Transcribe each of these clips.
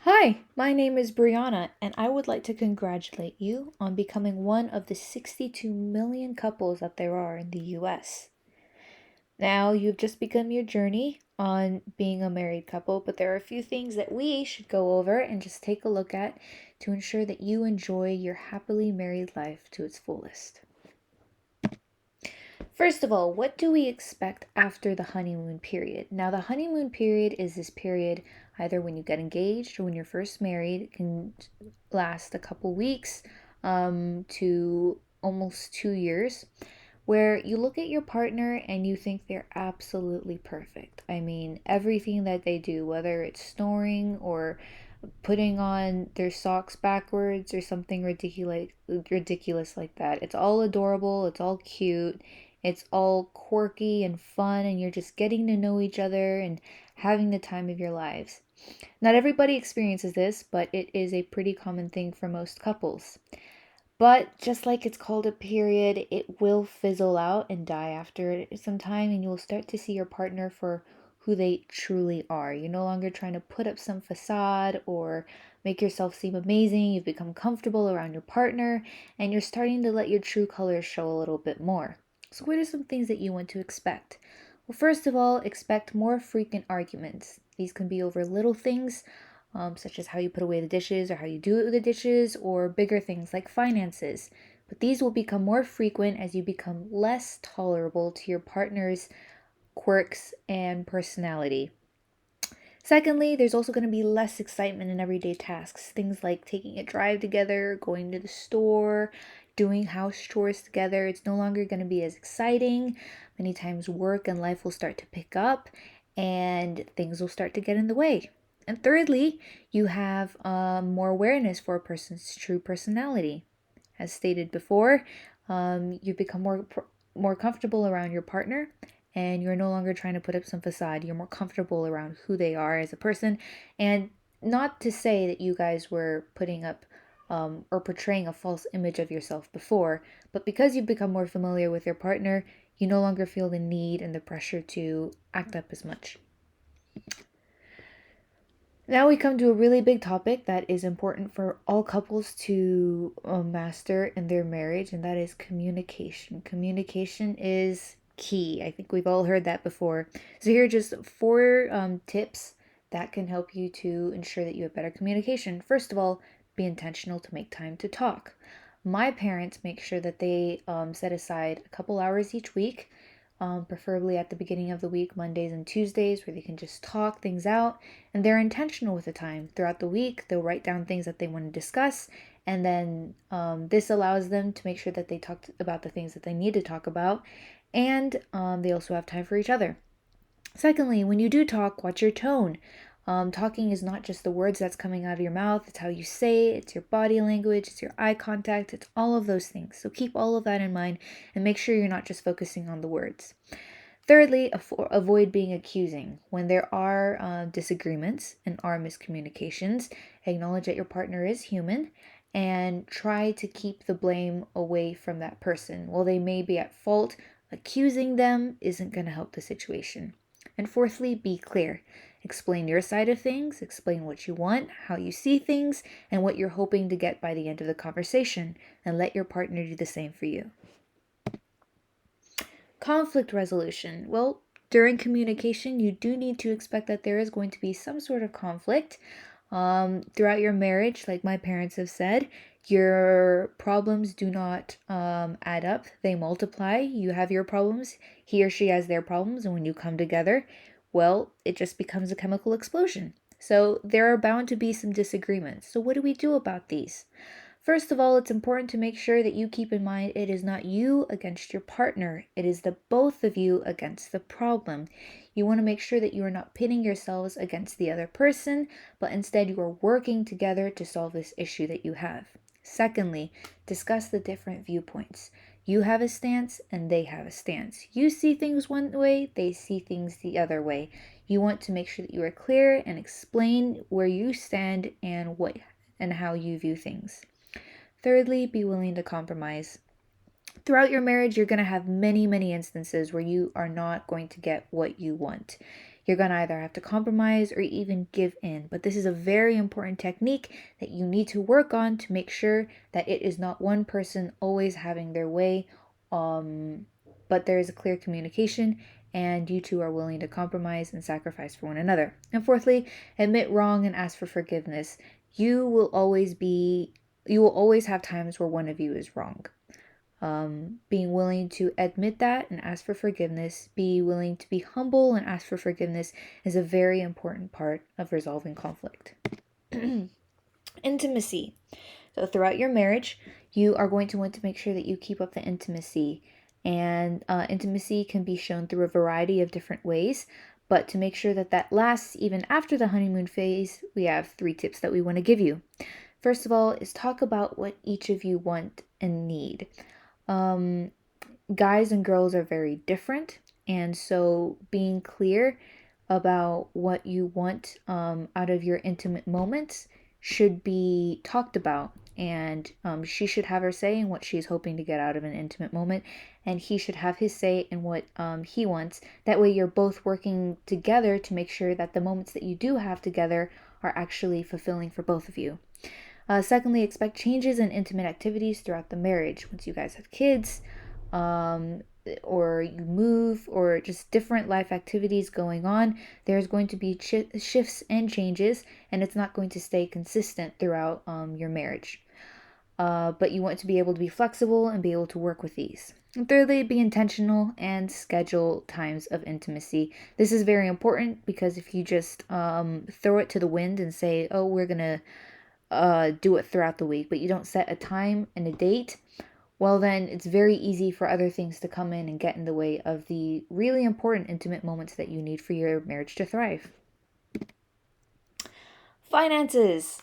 Hi, my name is Brianna, and I would like to congratulate you on becoming one of the 62 million couples that there are in the US. Now, you've just begun your journey on being a married couple, but there are a few things that we should go over and just take a look at to ensure that you enjoy your happily married life to its fullest. First of all, what do we expect after the honeymoon period? Now, the honeymoon period is this period either when you get engaged or when you're first married. It can last a couple weeks to almost 2 years, where you look at your partner and you think they're absolutely perfect. I mean, everything that they do, whether it's snoring or putting on their socks backwards or something ridiculous like that. It's all adorable, it's all cute, it's all quirky and fun, and you're just getting to know each other and having the time of your lives. Not everybody experiences this, but it is a pretty common thing for most couples. But just like it's called a period, it will fizzle out and die after some time, and you will start to see your partner for who they truly are. You're no longer trying to put up some facade or make yourself seem amazing. You've become comfortable around your partner, and you're starting to let your true colors show a little bit more. So, what are some things that you want to expect? Well, first of all, expect more frequent arguments. These can be over little things such as how you put away the dishes or how you do it with the dishes, or bigger things like finances. But these will become more frequent as you become less tolerable to your partner's quirks and personality. Secondly, there's also going to be less excitement in everyday tasks. Things like taking a drive together, going to the store, doing house chores together. It's no longer going to be as exciting. Many times, work and life will start to pick up and things will start to get in the way. And thirdly, you have more awareness for a person's true personality. As stated before, you become more comfortable around your partner, and you're no longer trying to put up some facade. You're more comfortable around who they are as a person. And not to say that you guys were putting up or portraying a false image of yourself before, but because you've become more familiar with your partner, you no longer feel the need and the pressure to act up as much. Now we come to a really big topic that is important for all couples to master in their marriage, and that is communication. Communication is key. I think we've all heard that before. So here are just four tips that can help you to ensure that you have better communication. First of all, be intentional to make time to talk. My parents make sure that they set aside a couple hours each week, preferably at the beginning of the week, Mondays and Tuesdays, where they can just talk things out. And they're intentional with the time. Throughout the week, they'll write down things that they want to discuss. And then this allows them to make sure that they talk about the things that they need to talk about. And they also have time for each other. Secondly, when you do talk, watch your tone. Talking is not just the words that's coming out of your mouth, it's how you say it, it's your body language, it's your eye contact, it's all of those things. So keep all of that in mind and make sure you're not just focusing on the words. Thirdly, avoid being accusing. When there are disagreements and are miscommunications, acknowledge that your partner is human and try to keep the blame away from that person. While they may be at fault, accusing them isn't going to help the situation. And fourthly, be clear. Explain your side of things, explain what you want, how you see things, and what you're hoping to get by the end of the conversation, and let your partner do the same for you. Conflict resolution. Well, during communication, you do need to expect that there is going to be some sort of conflict. Throughout your marriage, like my parents have said, your problems do not add up, they multiply. You have your problems, he or she has their problems, and when you come together, well, it just becomes a chemical explosion. So there are bound to be some disagreements. So what do we do about these? First of all, it's important to make sure that you keep in mind it is not you against your partner. It is the both of you against the problem. You want to make sure that you are not pitting yourselves against the other person, but instead you are working together to solve this issue that you have. Secondly, discuss the different viewpoints. You have a stance and they have a stance. You see things one way, they see things the other way. You want to make sure that you are clear and explain where you stand and what and how you view things. Thirdly, be willing to compromise. Throughout your marriage, you're going to have many, many instances where you are not going to get what you want. You're going to either have to compromise or even give in. But this is a very important technique that you need to work on to make sure that it is not one person always having their way, but there is a clear communication and you two are willing to compromise and sacrifice for one another. And fourthly, admit wrong and ask for forgiveness. You will always have times where one of you is wrong. Being willing to admit that and ask for forgiveness, be willing to be humble and ask for forgiveness is a very important part of resolving conflict. Intimacy. So throughout your marriage, you are going to want to make sure that you keep up the intimacy. And intimacy can be shown through a variety of different ways. But to make sure that that lasts even after the honeymoon phase, we have 3 tips that we want to give you. First of all, is talk about what each of you want and need. Guys and girls are very different. And so being clear about what you want out of your intimate moments should be talked about. And she should have her say in what she's hoping to get out of an intimate moment, and he should have his say in what he wants. That way you're both working together to make sure that the moments that you do have together are actually fulfilling for both of you. Secondly, expect changes in intimate activities throughout the marriage. Once you guys have kids, or you move, or just different life activities going on, there's going to be shifts and changes, and it's not going to stay consistent throughout your marriage. But you want to be able to be flexible and be able to work with these. And thirdly, be intentional and schedule times of intimacy. This is very important because if you just throw it to the wind and say, oh, we're going to do it throughout the week, but you don't set a time and a date, well, then it's very easy for other things to come in and get in the way of the really important intimate moments that you need for your marriage to thrive. Finances.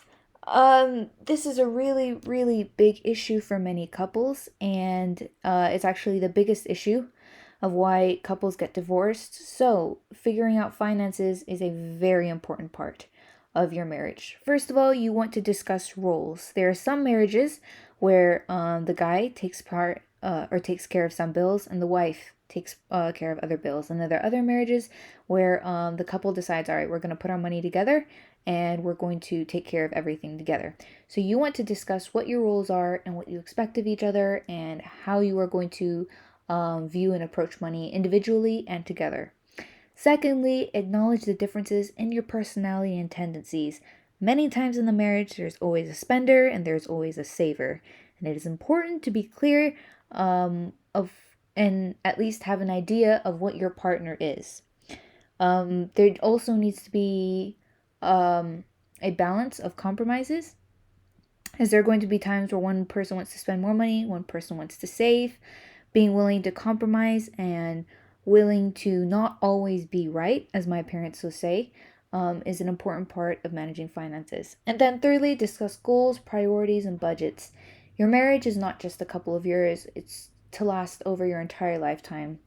This is a really, really big issue for many couples, and it's actually the biggest issue of why couples get divorced. So, figuring out finances is a very important part of your marriage. First of all, you want to discuss roles. There are some marriages where the guy takes care of some bills and the wife takes care of other bills. And then there are other marriages where the couple decides, all right, we're going to put our money together and we're going to take care of everything together. So you want to discuss what your roles are and what you expect of each other and how you are going to view and approach money individually and together. Secondly, acknowledge the differences in your personality and tendencies. Many times in the marriage, there's always a spender and there's always a saver. And it is important to be clear and at least have an idea of what your partner is. There also needs to be a balance of compromises, as there are going to be times where one person wants to spend more money, one person wants to save. Being willing to compromise and willing to not always be right, as my parents would say, is an important part of managing finances. And then thirdly, discuss goals, priorities, and budgets. Your marriage is not just a couple of years, it's to last over your entire lifetime.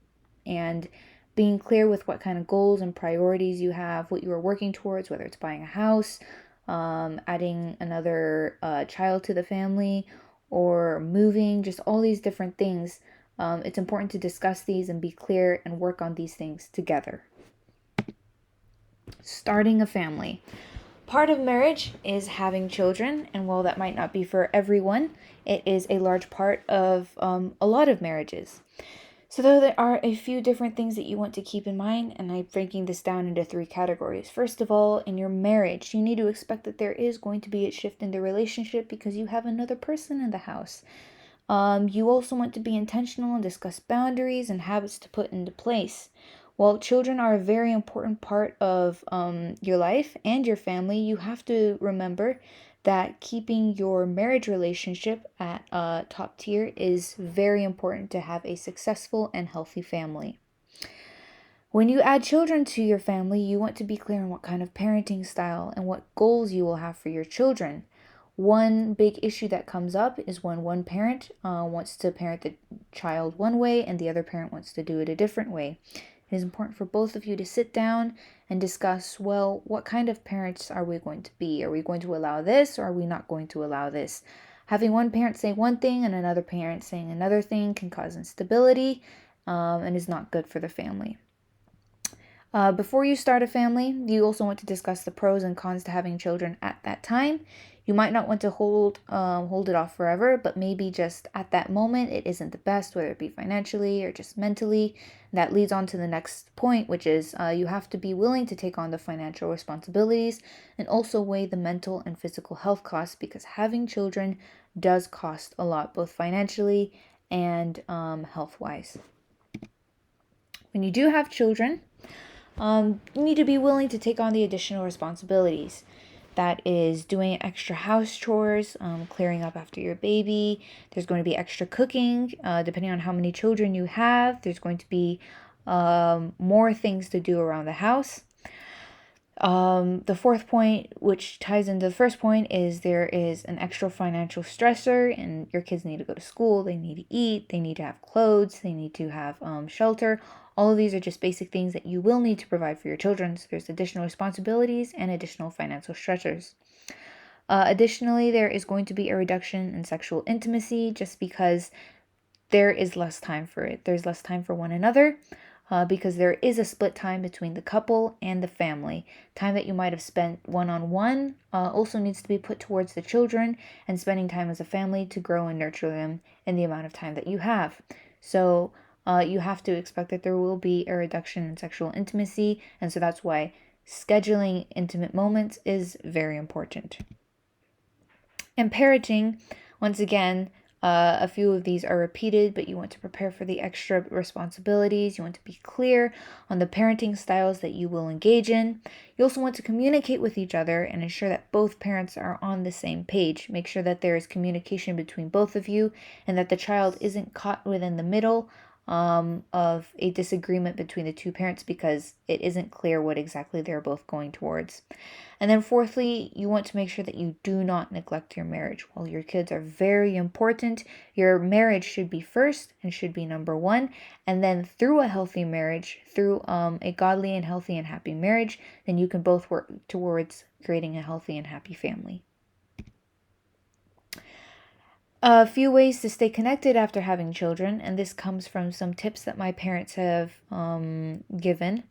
And being clear with what kind of goals and priorities you have, what you are working towards, whether it's buying a house, adding another child to the family, or moving, just all these different things. It's important to discuss these and be clear and work on these things together. Starting a family. Part of marriage is having children, and while that might not be for everyone, it is a large part of a lot of marriages. So though there are a few different things that you want to keep in mind, and I'm breaking this down into 3 categories. First of all, in your marriage, you need to expect that there is going to be a shift in the relationship because you have another person in the house. You also want to be intentional and discuss boundaries and habits to put into place. While children are a very important part of your life and your family, you have to remember that keeping your marriage relationship at top tier is very important to have a successful and healthy family. When you add children to your family, you want to be clear on what kind of parenting style and what goals you will have for your children. One big issue that comes up is when one parent wants to parent the child one way and the other parent wants to do it a different way. It is important for both of you to sit down and discuss, well, what kind of parents are we going to be? Are we going to allow this or are we not going to allow this? Having one parent say one thing and another parent saying another thing can cause instability and is not good for the family. Before you start a family, you also want to discuss the pros and cons to having children at that time. You might not want to hold it off forever, but maybe just at that moment it isn't the best, whether it be financially or just mentally. That leads on to the next point, which is you have to be willing to take on the financial responsibilities and also weigh the mental and physical health costs, because having children does cost a lot, both financially and health-wise. When you do have children, you need to be willing to take on the additional responsibilities. That is doing extra house chores, clearing up after your baby. There's going to be extra cooking, depending on how many children you have. There's going to be more things to do around the house. The fourth point, which ties into the first point, is there is an extra financial stressor, and your kids need to go to school, they need to eat, they need to have clothes, they need to have shelter. All of these are just basic things that you will need to provide for your children. So there's additional responsibilities and additional financial stressors. Additionally, there is going to be a reduction in sexual intimacy, just because there is less time for it. There's less time for one another. Because there is a split time between the couple and the family. Time that you might have spent one-on-one also needs to be put towards the children and spending time as a family to grow and nurture them in the amount of time that you have. So you have to expect that there will be a reduction in sexual intimacy, and so that's why scheduling intimate moments is very important. And parenting, once again, a few of these are repeated, but you want to prepare for the extra responsibilities. You want to be clear on the parenting styles that you will engage in. You also want to communicate with each other and ensure that both parents are on the same page. Make sure that there is communication between both of you and that the child isn't caught within the middle of a disagreement between the two parents because it isn't clear what exactly they're both going towards. And then fourthly, you want to make sure that you do not neglect your marriage. While your kids are very important, your marriage should be first and should be number one. And then through a healthy marriage, through a godly and healthy and happy marriage, then you can both work towards creating a healthy and happy family. A few ways to stay connected after having children, and this comes from some tips that my parents have given,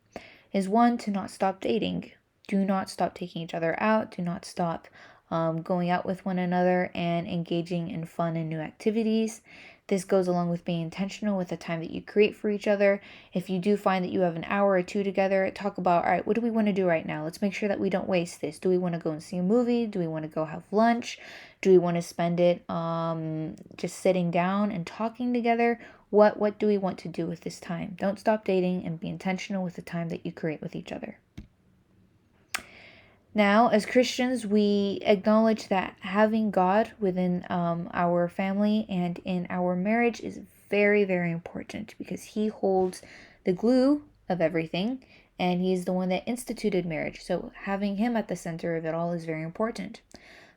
is one, to not stop dating. Do not stop taking each other out. Do not stop going out with one another and engaging in fun and new activities. This goes along with being intentional with the time that you create for each other. If you do find that you have an hour or two together, talk about, all right, what do we want to do right now? Let's make sure that we don't waste this. Do we want to go and see a movie? Do we want to go have lunch? Do we want to spend it just sitting down and talking together? What do we want to do with this time? Don't stop dating and be intentional with the time that you create with each other. Now, as Christians, we acknowledge that having God within our family and in our marriage is very, very important because He holds the glue of everything and He's the one that instituted marriage. So having Him at the center of it all is very important.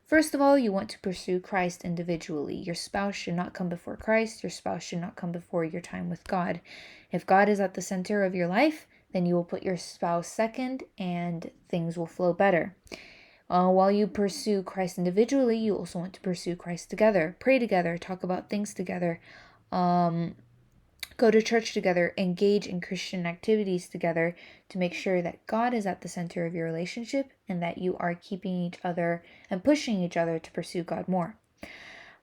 First of all, you want to pursue Christ individually. Your spouse should not come before Christ. Your spouse should not come before your time with God. If God is at the center of your life, then you will put your spouse second and things will flow better. While you pursue Christ individually, you also want to pursue Christ together. Pray together, talk about things together, go to church together, engage in Christian activities together to make sure that God is at the center of your relationship and that you are keeping each other and pushing each other to pursue God more.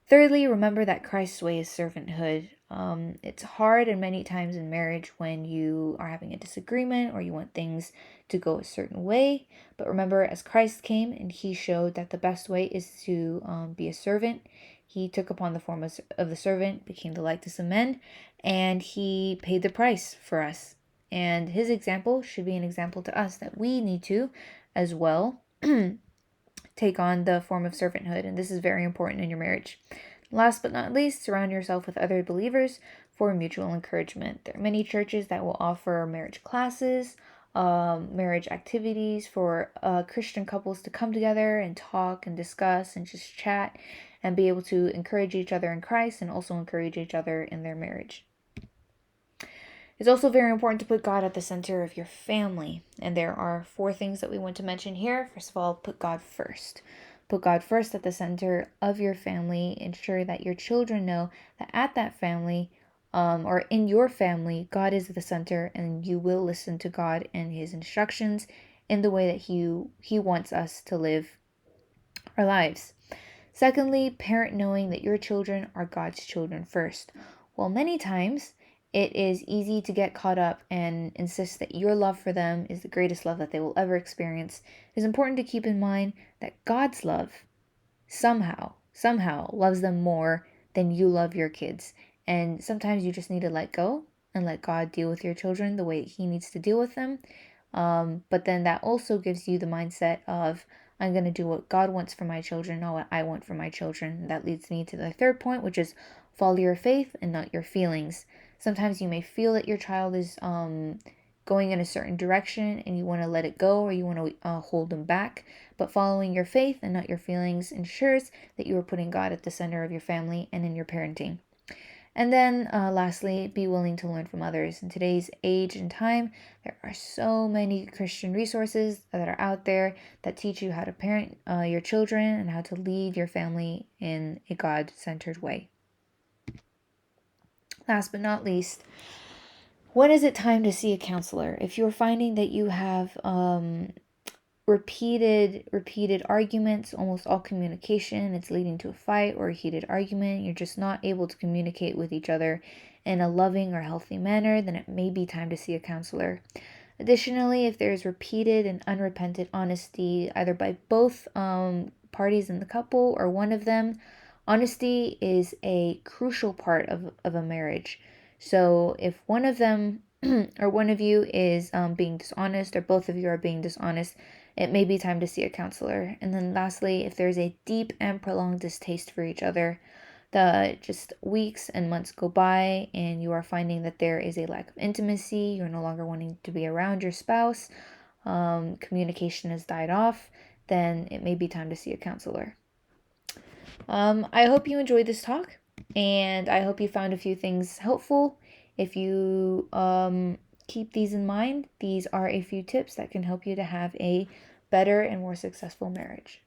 Thirdly, remember that Christ's way is servanthood. It's hard and many times in marriage when you are having a disagreement or you want things to go a certain way. But remember, as Christ came and He showed that the best way is to be a servant. He took upon the form of the servant, became the likeness of men, and He paid the price for us. And His example should be an example to us that we need to, as well, take on the form of servanthood, and this is very important in your marriage. Last but not least, surround yourself with other believers for mutual encouragement. There are many churches that will offer marriage classes, marriage activities for Christian couples to come together and talk and discuss and just chat and be able to encourage each other in Christ and also encourage each other in their marriage. It's also very important to put God at the center of your family. And there are 4 things that we want to mention here. First of all, put God first. Put God first at the center of your family. Ensure that your children know that at that family, or in your family, God is at the center, and you will listen to God and His instructions in the way that He wants us to live our lives. Secondly, parent knowing that your children are God's children first. While many times it is easy to get caught up and insist that your love for them is the greatest love that they will ever experience, it is important to keep in mind that God's love somehow loves them more than you love your kids. And sometimes you just need to let go and let God deal with your children the way He needs to deal with them. But then that also gives you the mindset of, I'm going to do what God wants for my children, not what I want for my children. That leads me to the third point, which is follow your faith and not your feelings. Sometimes you may feel that your child is going in a certain direction and you want to let it go, or you want to hold them back. But following your faith and not your feelings ensures that you are putting God at the center of your family and in your parenting. And then lastly, be willing to learn from others. In today's age and time, there are so many Christian resources that are out there that teach you how to parent your children and how to lead your family in a God-centered way. Last but not least, when is it time to see a counselor? If you're finding that you have repeated arguments, almost all communication, it's leading to a fight or a heated argument, you're just not able to communicate with each other in a loving or healthy manner, then it may be time to see a counselor. Additionally, if there's repeated and unrepentant honesty, either by both parties in the couple or one of them, honesty is a crucial part of a marriage. So if one of them or one of you is being dishonest, or both of you are being dishonest, it may be time to see a counselor. And then lastly, if there's a deep and prolonged distaste for each other, the just weeks and months go by and you are finding that there is a lack of intimacy, you're no longer wanting to be around your spouse, communication has died off, then it may be time to see a counselor. I hope you enjoyed this talk, and I hope you found a few things helpful. If you keep these in mind, these are a few tips that can help you to have a better and more successful marriage.